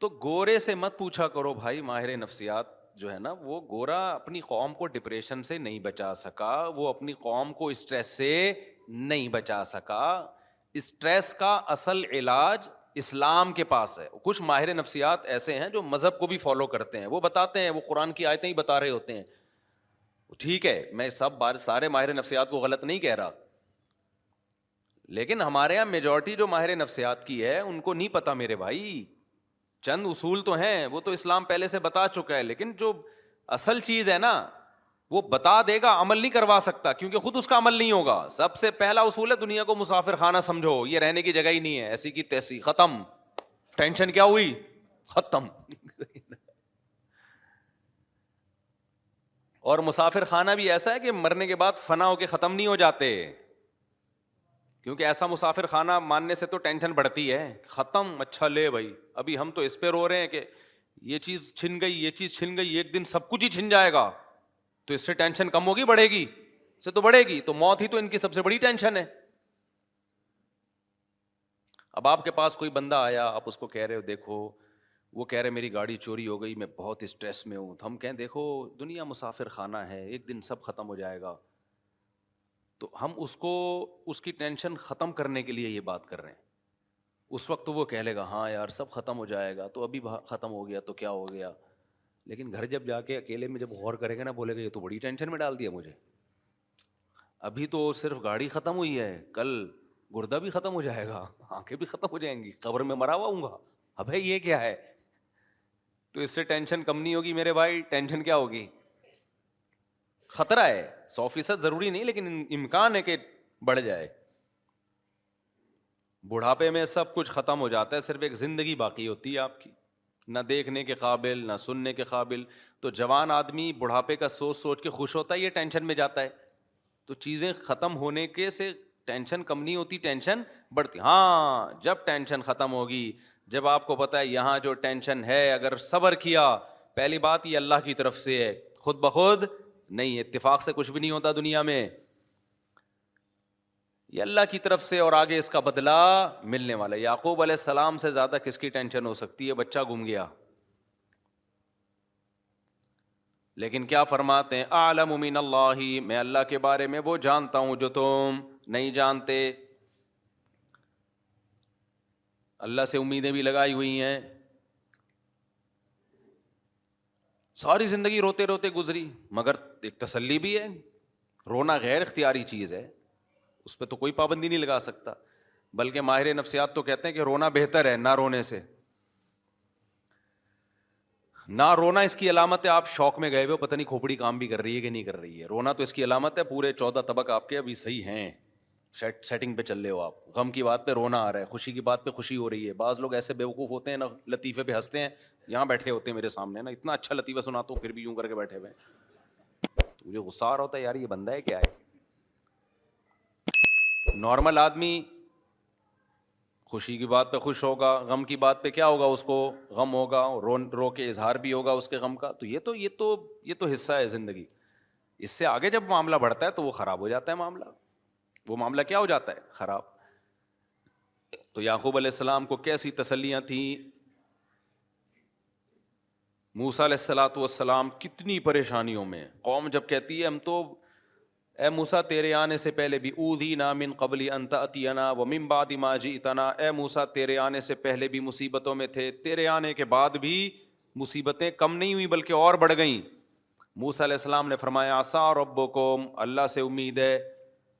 تو گورے سے مت پوچھا کرو بھائی، ماہر نفسیات جو ہے نا، وہ گورا اپنی قوم کو ڈپریشن سے نہیں بچا سکا، وہ اپنی قوم کو اسٹریس سے نہیں بچا سکا. اسٹریس کا اصل علاج اسلام کے پاس ہے. کچھ ماہر نفسیات ایسے ہیں جو مذہب کو بھی فالو کرتے ہیں، وہ بتاتے ہیں، وہ قرآن کی آیتیں ہی بتا رہے ہوتے ہیں. ٹھیک ہے، میں سارے ماہر نفسیات کو غلط نہیں کہہ رہا، لیکن ہمارے یہاں میجورٹی جو ماہر نفسیات کی ہے ان کو نہیں پتا میرے بھائی. چند اصول تو ہیں، وہ تو اسلام پہلے سے بتا چکا ہے، لیکن جو اصل چیز ہے نا وہ بتا دے گا، عمل نہیں کروا سکتا کیونکہ خود اس کا عمل نہیں ہوگا. سب سے پہلا اصول ہے دنیا کو مسافر خانہ سمجھو، یہ رہنے کی جگہ ہی نہیں ہے، ایسی کی تیسی، ختم. ٹینشن کیا ہوئی؟ ختم. اور مسافر خانہ بھی ایسا ہے کہ مرنے کے بعد فنا ہو کے ختم نہیں ہو جاتے، کیونکہ ایسا مسافر خانہ ماننے سے تو ٹینشن بڑھتی ہے. ختم، اچھا لے بھائی، ابھی ہم تو اس پہ رو رہے ہیں کہ یہ چیز چھن گئی، یہ چیز چھن گئی، ایک دن سب کچھ ہی چھن جائے گا، تو اس سے ٹینشن کم ہوگی بڑھے گی؟ سے تو بڑھے گی. تو موت ہی تو ان کی سب سے بڑی ٹینشن ہے. اب آپ کے پاس کوئی بندہ آیا، آپ اس کو کہہ رہے ہو دیکھو، وہ کہہ رہے میری گاڑی چوری ہو گئی، میں بہت اسٹریس میں ہوں. تو ہم کہیں دیکھو دنیا مسافر خانہ ہے، ایک دن سب ختم ہو جائے گا. تو ہم اس کو اس کی ٹینشن ختم کرنے کے لیے یہ بات کر رہے ہیں. اس وقت تو وہ کہہ لے گا ہاں یار سب ختم ہو جائے گا، تو ابھی ختم ہو گیا تو کیا ہو گیا. لیکن گھر جب جا کے اکیلے میں جب غور کرے گا نا، بولے گا یہ تو بڑی ٹینشن میں ڈال دیا مجھے. ابھی تو صرف گاڑی ختم ہوئی ہے، کل گردہ بھی ختم ہو جائے گا، آنکھیں بھی ختم ہو جائیں گی، قبر میں مرا ہوا ہوں گا. ابے یہ کیا ہے؟ تو اس سے ٹینشن کم نہیں ہوگی میرے بھائی. ٹینشن کیا ہوگی؟ خطرہ ہے، 100% ضروری نہیں لیکن امکان ہے کہ بڑھ جائے. بڑھاپے میں سب کچھ ختم ہو جاتا ہے، صرف ایک زندگی باقی ہوتی ہے آپ کی، نہ دیکھنے کے قابل نہ سننے کے قابل. تو جوان آدمی بڑھاپے کا سوچ سوچ کے خوش ہوتا ہے، یہ ٹینشن میں جاتا ہے. تو چیزیں ختم ہونے کے سے ٹینشن کم نہیں ہوتی، ٹینشن بڑھتی. ہاں جب ٹینشن ختم ہوگی، جب آپ کو پتا ہے یہاں جو ٹینشن ہے اگر صبر کیا، پہلی بات یہ اللہ کی طرف سے ہے، خود بخود نہیں، اتفاق سے کچھ بھی نہیں ہوتا دنیا میں، یہ اللہ کی طرف سے، اور آگے اس کا بدلہ ملنے والا ہے. یعقوب علیہ السلام سے زیادہ کس کی ٹینشن ہو سکتی ہے؟ بچہ گم گیا. لیکن کیا فرماتے ہیں؟ اعلم من اللہ، میں اللہ کے بارے میں وہ جانتا ہوں جو تم نہیں جانتے. اللہ سے امیدیں بھی لگائی ہوئی ہیں، ساری زندگی روتے روتے گزری، مگر ایک تسلی بھی ہے. رونا غیر اختیاری چیز ہے، اس پہ تو کوئی پابندی نہیں لگا سکتا. بلکہ ماہر نفسیات تو کہتے ہیں کہ رونا بہتر ہے نہ رونے سے. نہ رونا اس کی علامت ہے آپ شوق میں گئے ہوئے، پتہ نہیں کھوپڑی کام بھی کر رہی ہے کہ نہیں کر رہی ہے. رونا تو اس کی علامت ہے پورے 14 طبق آپ کے ابھی صحیح ہیں، سیٹنگ پہ چل رہے ہو آپ. غم کی بات پہ رونا آ رہا ہے، خوشی کی بات پہ خوشی ہو رہی ہے. بعض لوگ ایسے بیوقوف ہوتے ہیں نا، لطیفے پہ ہنستے ہیں، یہاں بیٹھے ہوتے ہیں میرے سامنے نا، اتنا اچھا لطیفہ سناتا ہوں پھر بھی یوں کر کے بیٹھے ہوئے ہیں. مجھے غصہ آ رہا ہوتا ہے یار یہ بندہ ہے کیا ہے. نارمل آدمی خوشی کی بات پہ خوش ہوگا، غم کی بات پہ کیا ہوگا، اس کو غم ہوگا، رو کے اظہار بھی ہوگا اس کے غم کا. تو یہ تو حصہ ہے زندگی. اس سے آگے جب معاملہ بڑھتا ہے تو وہ خراب ہو جاتا ہے معاملہ. وہ معاملہ کیا ہو جاتا ہے؟ خراب. تو یعقوب علیہ السلام کو کیسی تسلیاں تھیں. موسیٰ علیہ الصلوۃ والسلام کتنی پریشانیوں میں، قوم جب کہتی ہے ہم تو اے موسیٰ تیرے آنے سے پہلے بھی اوذینا من قبل ان تأتینا ومن بعد ما جئتنا، اے موسیٰ تیرے آنے سے پہلے بھی مصیبتوں میں تھے، تیرے آنے کے بعد بھی مصیبتیں کم نہیں ہوئی بلکہ اور بڑھ گئیں. موسیٰ علیہ السلام نے فرمایا عسیٰ ربکم، اللہ سے امید ہے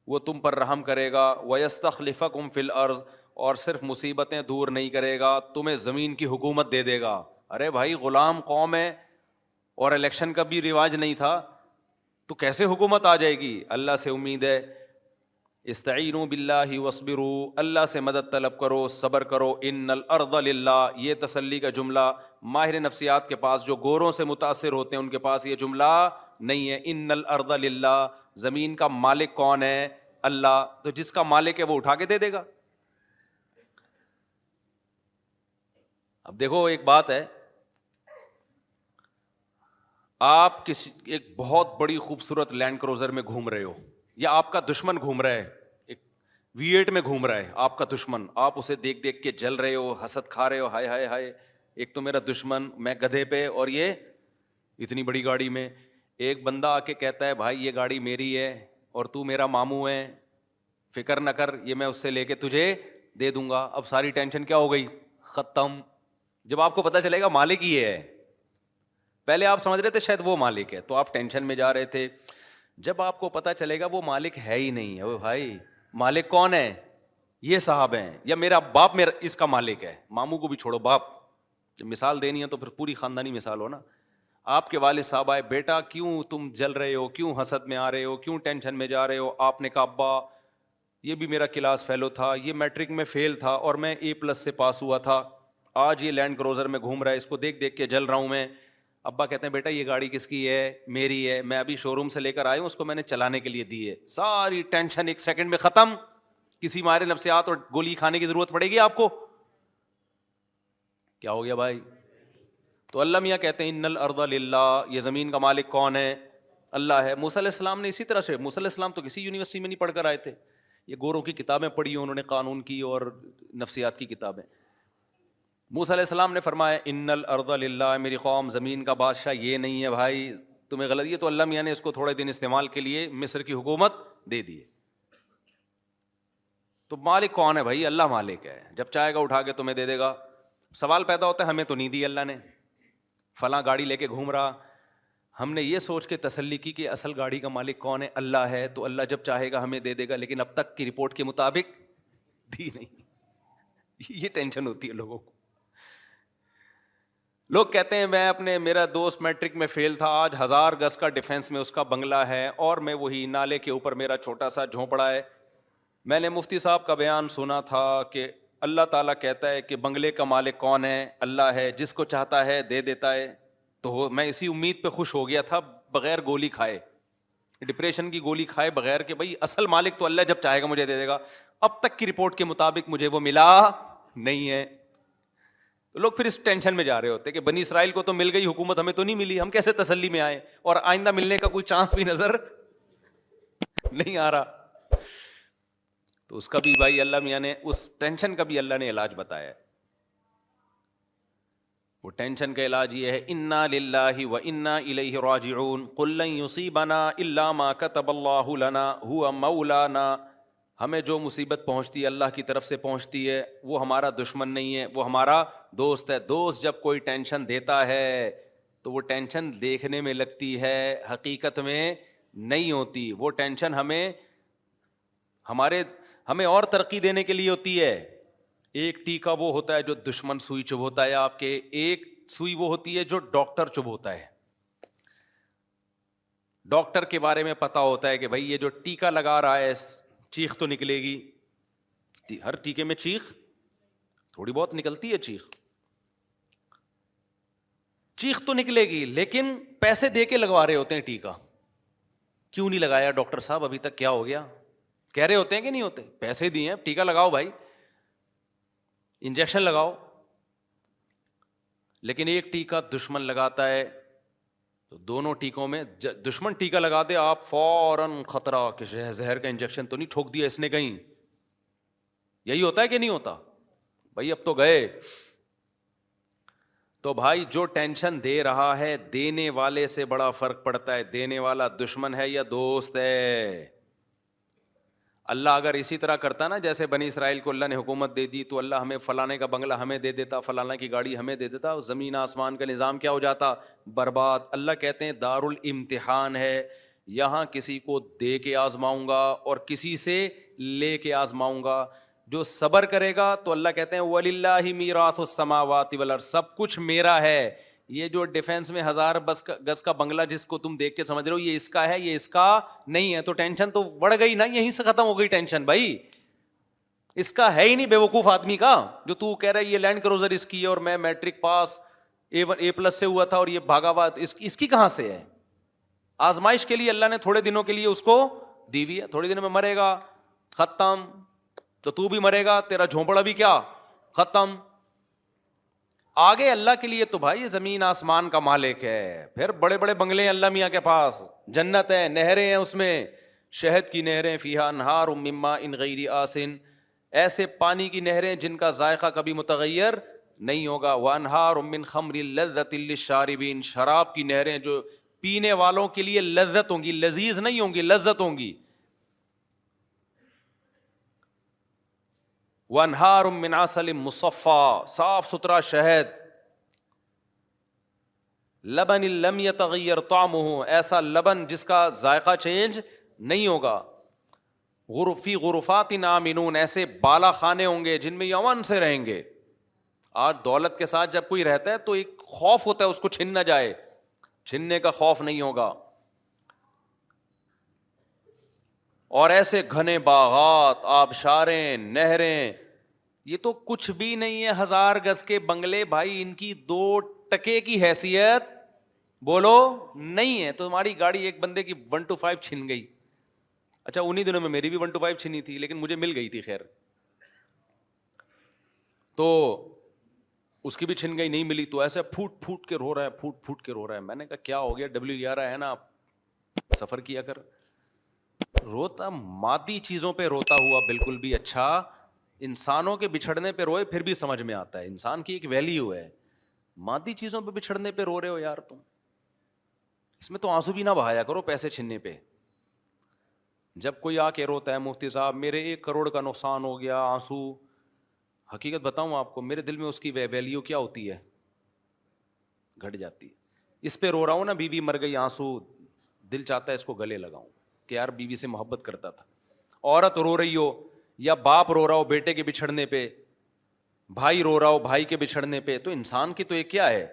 وہ تم پر رحم کرے گا، ویستخلفکم فی الارض، اور صرف مصیبتیں دور نہیں کرے گا، تمہیں زمین کی حکومت دے دے گا. ارے بھائی غلام قوم ہے اور الیکشن کا بھی رواج نہیں تھا، تو کیسے حکومت آ جائے گی؟ اللہ سے امید ہے. استعینوا باللہ واصبروا، اللہ سے مدد طلب کرو، صبر کرو. ان الارض للہ، یہ تسلی کا جملہ ماہر نفسیات کے پاس جو گوروں سے متاثر ہوتے ہیں ان کے پاس یہ جملہ نہیں ہے. ان الارض للہ، زمین کا مالک کون ہے؟ اللہ. تو جس کا مالک ہے وہ اٹھا کے دے دے گا. اب دیکھو ایک بات ہے، آپ کسی ایک بہت بڑی خوبصورت لینڈ کروزر میں گھوم رہے ہو، یا آپ کا دشمن گھوم رہا ہے، ایک V8 میں گھوم رہا ہے آپ کا دشمن، آپ اسے دیکھ دیکھ کے جل رہے ہو، حسد کھا رہے ہو، ہائے ہائے ہائے ایک تو میرا دشمن، میں گدھے پہ اور یہ اتنی بڑی گاڑی میں. ایک بندہ آ کے کہتا ہے بھائی یہ گاڑی میری ہے اور تو میرا ماموں ہے, فکر نہ کر, یہ میں اس سے لے کے تجھے دے دوں گا. اب ساری ٹینشن کیا ہو گئی, ختم. جب آپ کو پتا چلے گا مالک یہ ہے, پہلے آپ سمجھ رہے تھے شاید وہ مالک ہے تو آپ ٹینشن میں جا رہے تھے. جب آپ کو پتا چلے گا وہ مالک ہے ہی نہیں ہے, وہ بھائی مالک کون ہے, یہ صاحب ہیں, یا میرا باپ میرا اس کا مالک ہے. ماموں کو بھی چھوڑو, باپ, جب مثال دینی ہے تو پھر پوری خاندانی مثال ہو نا. آپ کے والد صاحب آئے, بیٹا کیوں تم جل رہے ہو, کیوں حسد میں آ رہے ہو, کیوں ٹینشن میں جا رہے ہو. آپ نے کہا ابا یہ بھی میرا کلاس فیلو تھا, یہ میٹرک میں فیل تھا اور میں A+ سے پاس ہوا تھا, آج یہ لینڈ کروزر میں گھوم رہا ہے, اس کو دیکھ دیکھ کے جل رہا ہوں میں. ابا کہتے ہیں بیٹا یہ گاڑی کس کی ہے, میری ہے, میں ابھی شو روم سے لے کر آیا ہوں, اس کو میں نے چلانے کے لیے دی ہے. ساری ٹینشن ایک سیکنڈ میں ختم. کسی مارے نفسیات اور گولی کھانے کی ضرورت پڑے گی آپ کو؟ کیا ہو گیا بھائی؟ تو اللہ میاں کہتے ہیں ان الارض للہ, یہ زمین کا مالک کون ہے, اللہ ہے. موسیٰ علیہ السلام نے اسی طرح سے, موسیٰ علیہ السلام تو کسی یونیورسٹی میں نہیں پڑھ کر آئے تھے, یہ گوروں کی کتابیں پڑھی انہوں نے, قانون کی اور نفسیات کی کتابیں. موسیٰ علیہ السلام نے فرمایا ان الارض للہ, میری قوم زمین کا بادشاہ یہ نہیں ہے بھائی, تمہیں غلط. یہ تو اللہ میاں نے اس کو تھوڑے دن استعمال کے لیے مصر کی حکومت دے دی ہے. تو مالک کون ہے بھائی؟ اللہ مالک ہے, جب چاہے گا اٹھا کے تمہیں دے دے گا. سوال پیدا ہوتا ہے ہمیں تو نہیں دی اللہ نے, فلاں گاڑی لے کے گھوم رہا, ہم نے یہ سوچ کے تسلی کی کہ اصل گاڑی کا مالک کون ہے, اللہ ہے, تو اللہ جب چاہے گا ہمیں دے دے گا, لیکن اب تک کی رپورٹ کے مطابق دی نہیں. یہ ٹینشن ہوتی ہے لوگوں کو. لوگ کہتے ہیں میرا دوست میٹرک میں فیل تھا, آج 1000 گز کا ڈیفینس میں اس کا بنگلہ ہے اور میں وہی نالے کے اوپر میرا چھوٹا سا جھونپڑا ہے. میں نے مفتی صاحب کا بیان سنا تھا کہ اللہ تعالیٰ کہتا ہے کہ بنگلے کا مالک کون ہے, اللہ ہے, جس کو چاہتا ہے دے دیتا ہے. تو میں اسی امید پہ خوش ہو گیا تھا, بغیر گولی کھائے, ڈپریشن کی گولی کھائے بغیر, کہ بھائی اصل مالک تو اللہ جب چاہے گا مجھے دے دے گا. اب تک کی رپورٹ کے مطابق مجھے وہ ملا نہیں ہے. تو لوگ پھر اس ٹینشن میں جا رہے ہوتے کہ بنی اسرائیل کو تو مل گئی حکومت, ہمیں تو نہیں ملی, ہم کیسے تسلی میں آئے, اور آئندہ ملنے کا کوئی چانس بھی نظر نہیں آ رہا. تو اس کا بھی بھائی اللہ میاں نے, اس ٹینشن کا بھی اللہ نے علاج بتایا ہے. وہ ٹینشن کا علاج یہ ہے, انا للہ و انا الیہ راجعون, قل لن یصیبنا الا ما کتب اللہ لنا هو مولانا. ہمیں جو مصیبت پہنچتی ہے اللہ کی طرف سے پہنچتی ہے, وہ ہمارا دشمن نہیں ہے, وہ ہمارا دوست ہے. دوست جب کوئی ٹینشن دیتا ہے تو وہ ٹینشن دیکھنے میں لگتی ہے, حقیقت میں نہیں ہوتی. وہ ٹینشن ہمیں اور ترقی دینے کے لیے ہوتی ہے. ایک ٹیکا وہ ہوتا ہے جو دشمن سوئی چبھوتا ہے آپ کے, ایک سوئی وہ ہوتی ہے جو ڈاکٹر چبھوتا ہے. ڈاکٹر کے بارے میں پتا ہوتا ہے کہ بھائی یہ جو ٹیکا لگا رہا ہے چیخ تو نکلے گی, ہر ٹیکے میں چیخ تھوڑی بہت نکلتی ہے, چیخ تو نکلے گی, لیکن پیسے دے کے لگوا رہے ہوتے ہیں ٹیکا. کیوں نہیں لگایا ڈاکٹر صاحب ابھی تک, کیا ہو گیا؟ کہہ رہے ہوتے ہیں کہ نہیں ہوتے, پیسے دیے ہیں, ٹیکا لگاؤ بھائی, انجیکشن لگاؤ. لیکن ایک ٹیکا دشمن لگاتا ہے تو دونوں ٹیکوں میں, دشمن ٹیکا لگا دے آپ فوراً خطرہ کہ زہر کا انجیکشن تو نہیں ٹھوک دیا اس نے کہیں. یہی ہوتا ہے کہ نہیں ہوتا بھائی؟ اب تو گئے. تو بھائی جو ٹینشن دے رہا ہے, دینے والے سے بڑا فرق پڑتا ہے, دینے والا دشمن ہے یا دوست ہے. اللہ اگر اسی طرح کرتا نا جیسے بنی اسرائیل کو اللہ نے حکومت دے دی, تو اللہ ہمیں فلانے کا بنگلہ ہمیں دے دیتا, فلانے کی گاڑی ہمیں دے دیتا, زمین آسمان کا نظام کیا ہو جاتا؟ برباد. اللہ کہتے ہیں دار الامتحان ہے, یہاں کسی کو دے کے آزماؤں گا اور کسی سے لے کے آزماؤں گا. جو صبر کرے گا تو اللہ کہتے ہیں وَلِلَّهِ مِيرَاثُ السَّمَاوَاتِ وَالْأَرْضِ, سب کچھ میرا ہے. یہ جو ڈیفینس میں 1000 گز کا بنگلہ جس کو تم دیکھ کے سمجھ رہے ہو یہ اس کا ہے, یہ اس کا نہیں ہے, تو ٹینشن تو بڑھ گئی نا, یہیں سے ختم ہو گئی ٹینشن. بھائی اس کا ہے ہی نہیں, بیوقوف آدمی کا, جو تو کہہ رہا ہے یہ لینڈ کروزر اس کی ہے اور میں میٹرک پاس A+ سے ہوا تھا اور یہ بھاگا ہوا, اس کی کہاں سے ہے؟ آزمائش کے لیے اللہ نے تھوڑے دنوں کے لیے اس کو دی ہوئی ہے, تھوڑے دنوں میں مرے گا, ختم. تو بھی مرے گا, تیرا جھونپڑا بھی کیا, ختم. آگے اللہ کے لیے تو بھائی زمین آسمان کا مالک ہے, پھر بڑے بڑے بنگلے ہیں اللہ میاں کے پاس, جنت ہے, نہریں ہیں اس میں, شہد کی نہریں, فیہا انہار من ماء غیر آسن, ایسے پانی کی نہریں جن کا ذائقہ کبھی متغیر نہیں ہوگا. وانہار من خمر لذۃ للشاربین, شراب کی نہریں جو پینے والوں کے لیے لذت ہوں گی, لذیذ نہیں ہوں گی, لذت ہوں گی. وانہار من عسل مصفا, صاف ستھرا شہد. لبن لم یتغیر طعمہ, ایسا لبن جس کا ذائقہ چینج نہیں ہوگا. غرفی غرفات آمنون, ایسے بالا خانے ہوں گے جن میں یہ امن سے رہیں گے. آج دولت کے ساتھ جب کوئی رہتا ہے تو ایک خوف ہوتا ہے اس کو چھن نہ جائے, چھننے کا خوف نہیں ہوگا. اور ایسے گھنے باغات, آبشاریں, نہریں, یہ تو کچھ بھی نہیں ہے. 1000 گز کے بنگلے بھائی, ان کی 2 ٹکے کی حیثیت بولو نہیں ہے. تو تمہاری گاڑی ایک بندے کی 125 چھن گئی. اچھا انہی دنوں میں میری بھی 125 چھنی تھی, لیکن مجھے مل گئی تھی. خیر, تو اس کی بھی چھن گئی, نہیں ملی, تو ایسے پھوٹ پھوٹ کے رو رہا ہے, پھوٹ پھوٹ کے رو رہا ہے. میں نے کہا کیا ہو گیا, W11 ہے نا, سفر کیا کر. روتا مادی چیزوں پہ روتا ہوا بالکل بھی اچھا, انسانوں کے بچھڑنے پہ روئے پھر بھی سمجھ میں آتا ہے. انسان کی ایک ویلیو ہے. مادی چیزوں پہ بچھڑنے پہ رو رہے ہو یار تم, اس میں تو آنسو بھی نہ بہایا کرو پیسے چھننے پہ. جب کوئی آ کے روتا ہے مفتی صاحب میرے 1 کروڑ کا نقصان ہو گیا, آنسو, حقیقت بتاؤں آپ کو, میرے دل میں اس کی ویلیو کیا ہوتی ہے, گھٹ جاتی ہے. اس پہ رو رہا ہوں نا, بیوی مر گئی, آنسو, دل چاہتا ہے اس کو گلے لگاؤں کہ یار بیوی سے محبت کرتا تھا. عورت رو رہی ہو یا باپ رو رہا ہو بیٹے کے بچھڑنے پہ, بھائی رو رہا ہو بھائی کے بچھڑنے پہ, تو انسان کی تو ایک کیا ہے,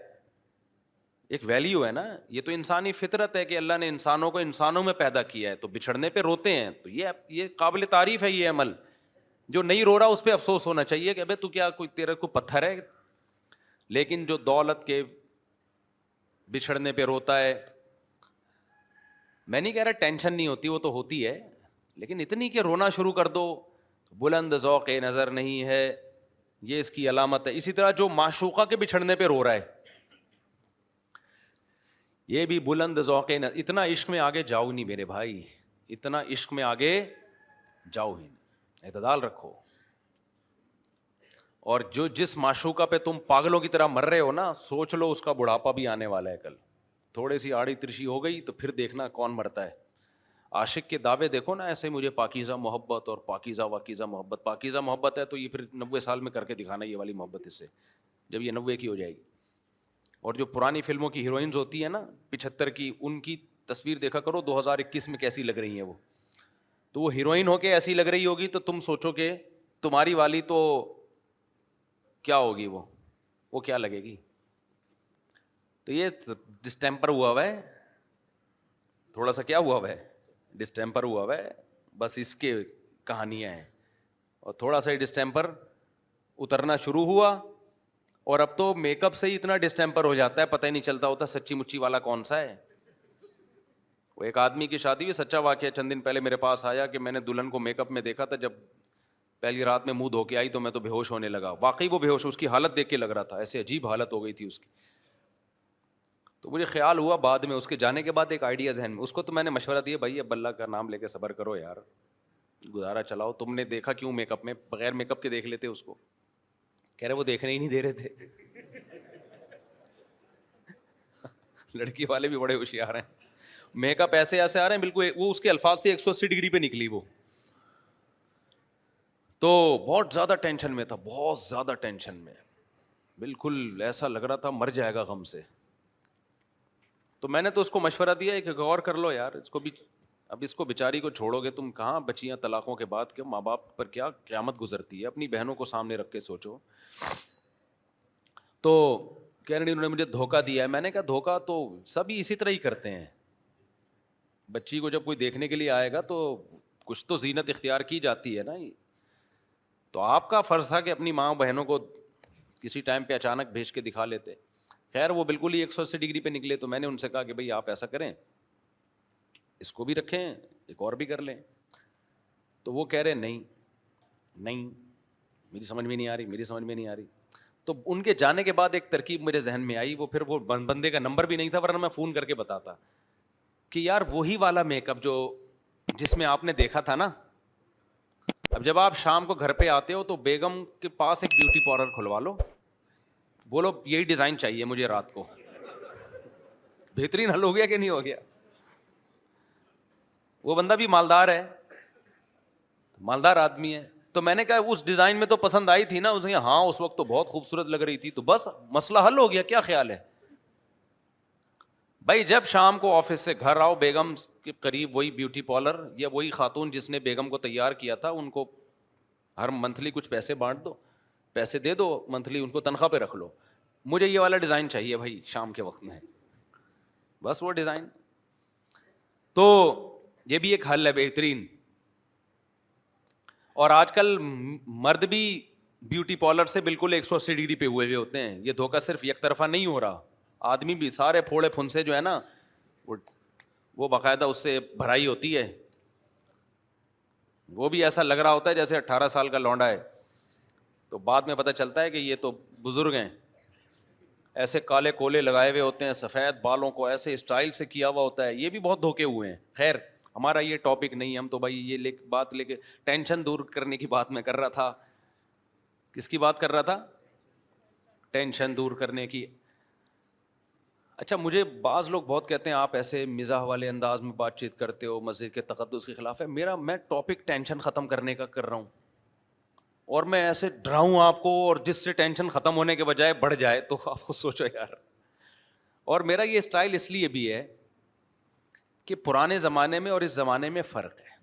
ایک ویلیو ہے نا. یہ تو انسانی فطرت ہے کہ اللہ نے انسانوں کو انسانوں میں پیدا کیا ہے, تو بچھڑنے پہ روتے ہیں. تو یہ قابل تعریف ہے یہ عمل. جو نہیں رو رہا اس پہ افسوس ہونا چاہیے کہ ابے تو کیا کوئی تیرے کو پتھر ہے. لیکن جو دولت کے بچھڑنے پہ روتا ہے, میں نہیں کہہ رہا ٹینشن نہیں ہوتی, وہ تو ہوتی ہے, لیکن اتنی کہ رونا شروع کر دو, بلند ذوق نظر نہیں ہے, یہ اس کی علامت ہے. اسی طرح جو معشوقہ کے بچھڑنے پہ رو رہا ہے, یہ بھی بلند ذوق نظر. اتنا عشق میں آگے جاؤ نہیں میرے بھائی, اتنا عشق میں آگے جاؤ ہی نہیں, اعتدال رکھو. اور جو جس معشوقہ پہ تم پاگلوں کی طرح مر رہے ہو نا, سوچ لو اس کا بڑھاپا بھی آنے والا ہے کل. تھوڑی سی آڑی ترشی ہو گئی تو پھر دیکھنا کون مرتا ہے. عاشق کے دعوے دیکھو نا, ایسے مجھے پاکیزہ محبت اور پاکیزہ واکیزہ محبت. پاکیزہ محبت ہے تو یہ پھر 90 سال میں کر کے دکھانا یہ والی محبت اس سے, جب یہ 90 کی ہو جائے گی. اور جو پرانی فلموں کی ہیروئنز ہوتی ہیں نا 75 کی, ان کی تصویر دیکھا کرو 2021 میں کیسی لگ رہی ہیں وہ. تو وہ ہیروئن ہو کے ایسی لگ رہی ہوگی تو تم سوچو کہ تمہاری والی تو کیا ہوگی, وہ کیا لگے گی. تو یہ ڈسٹیمپر ہوا ہے, تھوڑا سا کیا ہوا ہے, ڈسٹیمپر ہوا ہے, بس اس کے کہانیاں ہیں. اور تھوڑا سا ڈسٹیمپر اترنا شروع ہوا, اور اب تو میک اپ سے ہی اتنا ڈسٹیمپر ہو جاتا ہے پتہ ہی نہیں چلتا ہوتا سچی مچی والا کون سا ہے. وہ ایک آدمی کی شادی ہوئی, سچا واقعہ, چند دن پہلے میرے پاس آیا کہ میں نے دلہن کو میک اپ میں دیکھا تھا, جب پہلی رات میں منہ دھو کے آئی تو میں تو بے ہوش ہونے لگا. واقعی وہ بے ہوش, اس کی حالت دیکھ کے لگ رہا تھا, ایسے عجیب حالت ہو گئی تھی اس کی. تو مجھے خیال ہوا بعد میں, اس کے جانے کے بعد ایک آئیڈیا ذہن میں, اس کو تو میں نے مشورہ دیا بھائی اب اللہ کا نام لے کے صبر کرو یار, گزارا چلاؤ. تم نے دیکھا کیوں میک اپ میں, بغیر میک اپ کے دیکھ لیتے اس کو. کہہ رہے وہ دیکھنے ہی نہیں دے رہے تھے. لڑکی والے بھی بڑے ہوشیار ہیں, میک اپ ایسے ایسے آ رہے ہیں بالکل, وہ اس کے الفاظ تھے 180 ڈگری پہ نکلی وہ. تو بہت زیادہ ٹینشن میں تھا, بہت زیادہ ٹینشن میں, بالکل ایسا لگ رہا تھا مر جائے گا غم سے. تو میں نے تو اس کو مشورہ دیا کہ غور کر لو یار, اس کو بھی, اب اس کو بیچاری کو چھوڑو گے تم, کہاں بچیاں طلاقوں کے بعد کہ ماں باپ پر کیا قیامت گزرتی ہے, اپنی بہنوں کو سامنے رکھ کے سوچو. تو کہہ رہے انہوں نے مجھے دھوکہ دیا ہے. میں نے کہا دھوکہ تو سبھی اسی طرح ہی کرتے ہیں. بچی کو جب کوئی دیکھنے کے لیے آئے گا تو کچھ تو زینت اختیار کی جاتی ہے نا. تو آپ کا فرض تھا کہ اپنی ماں بہنوں کو کسی ٹائم پہ اچانک بھیج کے دکھا لیتے. خیر وہ بالکل ہی 180 ڈگری پہ نکلے. تو میں نے ان سے کہا کہ بھائی آپ ایسا کریں, اس کو بھی رکھیں, ایک اور بھی کر لیں. تو وہ کہہ رہے نہیں میری سمجھ میں نہیں آ رہی. تو ان کے جانے کے بعد ایک ترکیب میرے ذہن میں آئی, وہ پھر وہ بندے کا نمبر بھی نہیں تھا ورنہ میں فون کر کے بتاتا کہ یار وہی والا میک اپ جو جس میں آپ نے دیکھا تھا نا, اب جب آپ شام کو گھر پہ آتے ہو تو بیگم کے پاس ایک بیوٹی پارلر کھلوا لو, بولو یہی ڈیزائن چاہیے مجھے رات کو. بہترین حل ہو گیا کہ نہیں ہو گیا؟ وہ بندہ بھی مالدار ہے, مالدار آدمی ہے. تو میں نے کہا اس ڈیزائن میں تو پسند آئی تھی نا, اس نے ہاں اس وقت تو بہت خوبصورت لگ رہی تھی, تو بس مسئلہ حل ہو گیا. کیا خیال ہے بھائی؟ جب شام کو آفس سے گھر آؤ, بیگم کے قریب وہی بیوٹی پارلر یا وہی خاتون جس نے بیگم کو تیار کیا تھا, ان کو ہر منتھلی کچھ پیسے بانٹ دو, پیسے دے دو منتھلی, ان کو تنخواہ پہ رکھ لو. مجھے یہ والا ڈیزائن چاہیے بھائی شام کے وقت میں, بس وہ ڈیزائن. تو یہ بھی ایک حل ہے بہترین. اور آج کل مرد بھی بیوٹی پارلر سے بالکل 180 ڈگری پہ ہوئے ہوتے ہیں. یہ دھوکہ صرف یک طرفہ نہیں ہو رہا, آدمی بھی سارے پھوڑے پھنسے جو ہے نا وہ باقاعدہ اس سے بھرائی ہوتی ہے. وہ بھی ایسا لگ رہا ہوتا ہے جیسے 18 سال کا لونڈا ہے, تو بعد میں پتہ چلتا ہے کہ یہ تو بزرگ ہیں. ایسے کالے کولے لگائے ہوئے ہوتے ہیں, سفید بالوں کو ایسے اسٹائل سے کیا ہوا ہوتا ہے. یہ بھی بہت دھوکے ہوئے ہیں. خیر ہمارا یہ ٹاپک نہیں ہے, ہم تو بھائی یہ بات لے کے ٹینشن دور کرنے کی بات میں کر رہا تھا. کس کی بات کر رہا تھا؟ ٹینشن دور کرنے کی. اچھا, مجھے بعض لوگ بہت کہتے ہیں آپ ایسے مزاح والے انداز میں بات چیت کرتے ہو, مسجد کے تقدس کے خلاف ہے. میں ٹاپک ٹینشن ختم کرنے کا کر رہا ہوں, اور میں ایسے ڈراؤں آپ کو, اور جس سے ٹینشن ختم ہونے کے بجائے بڑھ جائے, تو آپ کو سوچو یار. اور میرا یہ اسٹائل اس لیے بھی ہے کہ پرانے زمانے میں اور اس زمانے میں فرق ہے.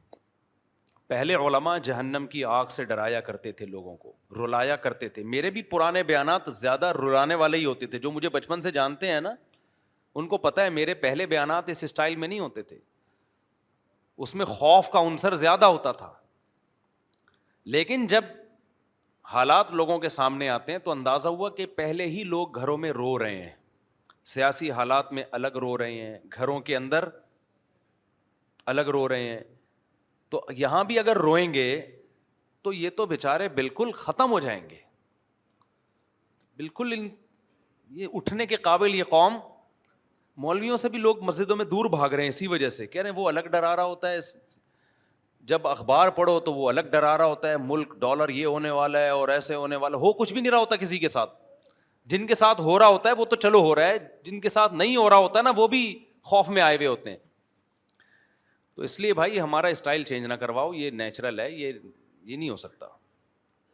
پہلے علماء جہنم کی آگ سے ڈرایا کرتے تھے, لوگوں کو رلایا کرتے تھے. میرے بھی پرانے بیانات زیادہ رلانے والے ہی ہوتے تھے. جو مجھے بچپن سے جانتے ہیں نا, ان کو پتہ ہے میرے پہلے بیانات اس اسٹائل میں نہیں ہوتے تھے. اس میں خوف کا عنصر زیادہ ہوتا تھا. لیکن جب حالات لوگوں کے سامنے آتے ہیں تو اندازہ ہوا کہ پہلے ہی لوگ گھروں میں رو رہے ہیں, سیاسی حالات میں الگ رو رہے ہیں, گھروں کے اندر الگ رو رہے ہیں. تو یہاں بھی اگر روئیں گے تو یہ تو بیچارے بالکل ختم ہو جائیں گے. بالکل یہ اٹھنے کے قابل یہ قوم. مولویوں سے بھی لوگ مسجدوں میں دور بھاگ رہے ہیں اسی وجہ سے. کہہ رہے ہیں وہ الگ ڈرا رہا ہوتا ہے, جب اخبار پڑھو تو وہ الگ ڈرا رہا ہوتا ہے, ملک ڈالر یہ ہونے والا ہے اور ایسے ہونے والا. ہو کچھ بھی نہیں رہا ہوتا کسی کے ساتھ. جن کے ساتھ ہو رہا ہوتا ہے وہ تو چلو ہو رہا ہے, جن کے ساتھ نہیں ہو رہا ہوتا ہے نا وہ بھی خوف میں آئے ہوئے ہوتے ہیں. تو اس لیے بھائی ہمارا اسٹائل چینج نہ کرواؤ, یہ نیچرل ہے, یہ نہیں ہو سکتا.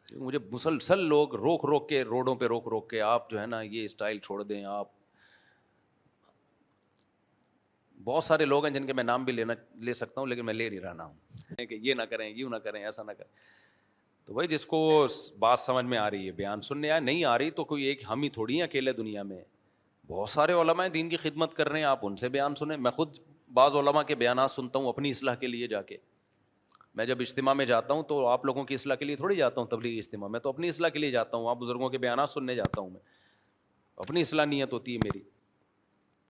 مجھے مسلسل لوگ روک روک کے, روڈوں پہ روک روک کے, آپ جو ہے نا یہ اسٹائل چھوڑ دیں. آپ بہت سارے لوگ ہیں جن کے میں نام بھی لے سکتا ہوں, لیکن میں لے نہیں رہا ہوں کہ یہ نہ کریں, یوں نہ کریں, ایسا نہ کریں. تو بھائی جس کو بات سمجھ میں آ رہی ہے بیان سننے آئے, نہیں آ رہی تو کوئی ایک ہم ہی تھوڑی ہیں اکیلے دنیا میں. بہت سارے علماء دین کی خدمت کر رہے ہیں, آپ ان سے بیان سنیں. میں خود بعض علماء کے بیانات سنتا ہوں اپنی اصلاح کے لیے جا کے. میں جب اجتماع میں جاتا ہوں تو آپ لوگوں کی اصلاح کے لیے تھوڑی جاتا ہوں تبلیغی اجتماع میں, تو اپنی اصلاح کے لیے جاتا ہوں. آپ بزرگوں کے بیانات سننے جاتا ہوں, میں اپنی اصلاح نیت ہوتی ہے میری.